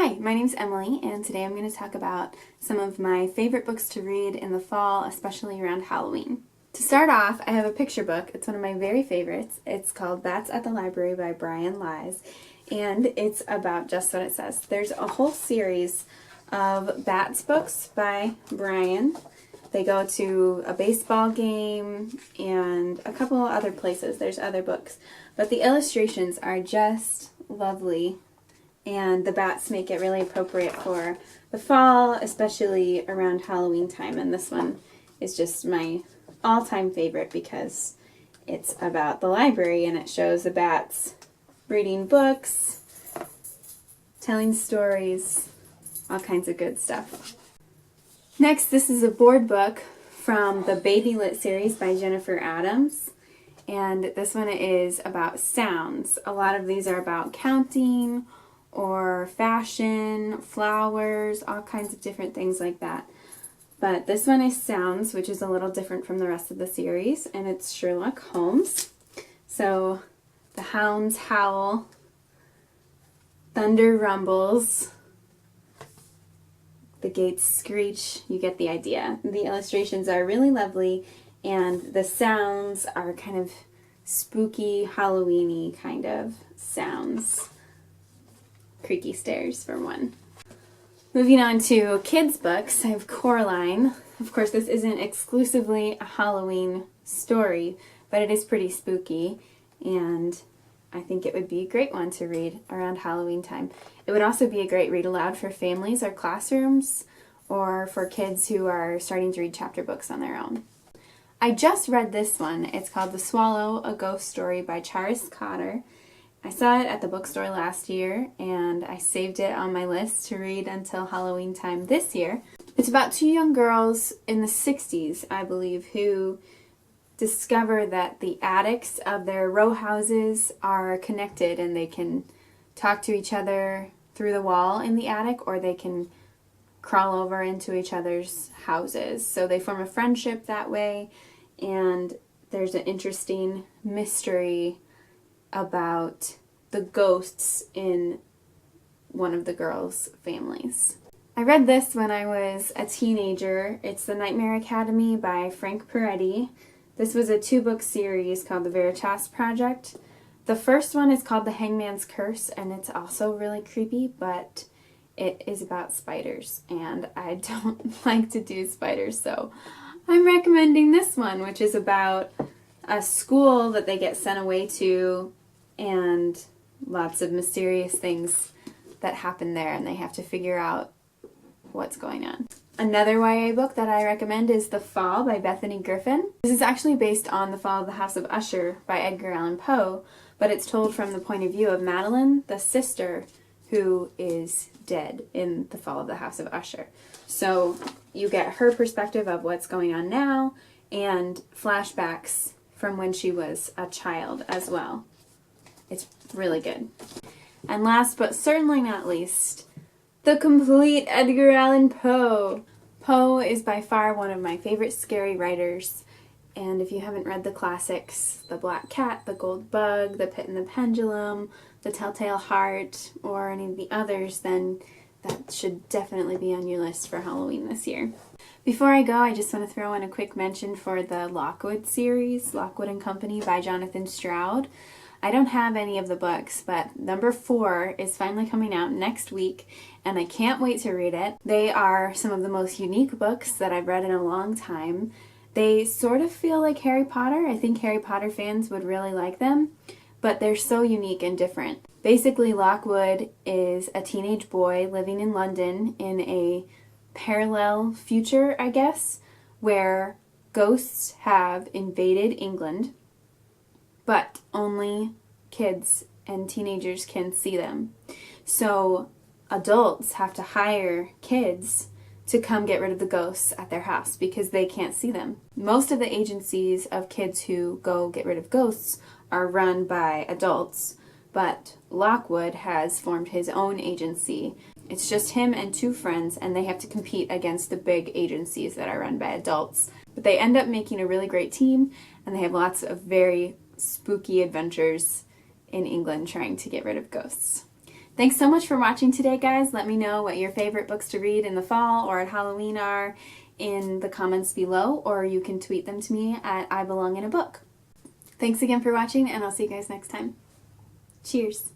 Hi, my name's Emily, and today I'm going to talk about some of my favorite books to read in the fall, especially around Halloween. To start off, I have a picture book. It's one of my very favorites. It's called Bats at the Library by Brian Lies, and it's about just what it says. There's a whole series of Bats books by Brian. They go to a baseball game and a couple other places. There's other books, but the illustrations are just lovely. And the bats make it really appropriate for the fall, especially around Halloween time. And this one is just my all-time favorite because it's about the library and it shows the bats reading books, telling stories, all kinds of good stuff. Next, this is a board book from the Baby Lit series by Jennifer Adams. And this one is about sounds. A lot of these are about counting, or fashion, flowers, all kinds of different things like that. But this one is sounds, which is a little different from the rest of the series, and it's Sherlock Holmes. So the hounds howl, thunder rumbles, the gates screech, you get the idea. The illustrations are really lovely, and the sounds are kind of spooky, Halloween-y kind of sounds. Creaky stairs for one. Moving on to kids' books, I have Coraline. Of course, this isn't exclusively a Halloween story, but it is pretty spooky, and I think it would be a great one to read around Halloween time. It would also be a great read aloud for families or classrooms, or for kids who are starting to read chapter books on their own. I just read this one. It's called The Swallow, A Ghost Story by Charis, Cotter. I saw it at the bookstore last year, and I saved it on my list to read until Halloween time this year. It's about two young girls in the 60s, I believe, who discover that the attics of their row houses are connected and they can talk to each other through the wall in the attic, or they can crawl over into each other's houses. So they form a friendship that way, and there's an interesting mystery about the ghosts in one of the girls' families. I read this when I was a teenager. It's The Nightmare Academy by Frank Peretti. This was a 2-book series called The Veritas Project. The first one is called The Hangman's Curse, and it's also really creepy, but it is about spiders, and I don't like to do spiders, so I'm recommending this one, which is about a school that they get sent away to, and lots of mysterious things that happen there, and they have to figure out what's going on. Another YA book that I recommend is The Fall by Bethany Griffin. This is actually based on The Fall of the House of Usher by Edgar Allan Poe, but it's told from the point of view of Madeline, the sister, who is dead in The Fall of the House of Usher. So you get her perspective of what's going on now, and flashbacks from when she was a child as well. It's really good. And last but certainly not least, the complete Edgar Allan Poe. Poe is by far one of my favorite scary writers, and if you haven't read the classics, The Black Cat, The Gold Bug, The Pit and the Pendulum, The Telltale Heart, or any of the others, then that should definitely be on your list for Halloween this year. Before I go, I just want to throw in a quick mention for the Lockwood series, Lockwood and Company by Jonathan Stroud. I don't have any of the books, but number 4 is finally coming out next week, and I can't wait to read it. They are some of the most unique books that I've read in a long time. They sort of feel like Harry Potter. I think Harry Potter fans would really like them, but they're so unique and different. Basically, Lockwood is a teenage boy living in London in a parallel future, I guess, where ghosts have invaded England, but only kids and teenagers can see them. So adults have to hire kids to come get rid of the ghosts at their house because they can't see them. Most of the agencies of kids who go get rid of ghosts are run by adults, but Lockwood has formed his own agency. It's just him and 2 friends, and they have to compete against the big agencies that are run by adults. But they end up making a really great team, and they have lots of very spooky adventures in England trying to get rid of ghosts. Thanks so much for watching today, guys. Let me know what your favorite books to read in the fall or at Halloween are in the comments below, or you can tweet them to me at I Belong in a Book. Thanks again for watching, and I'll see you guys next time. Cheers!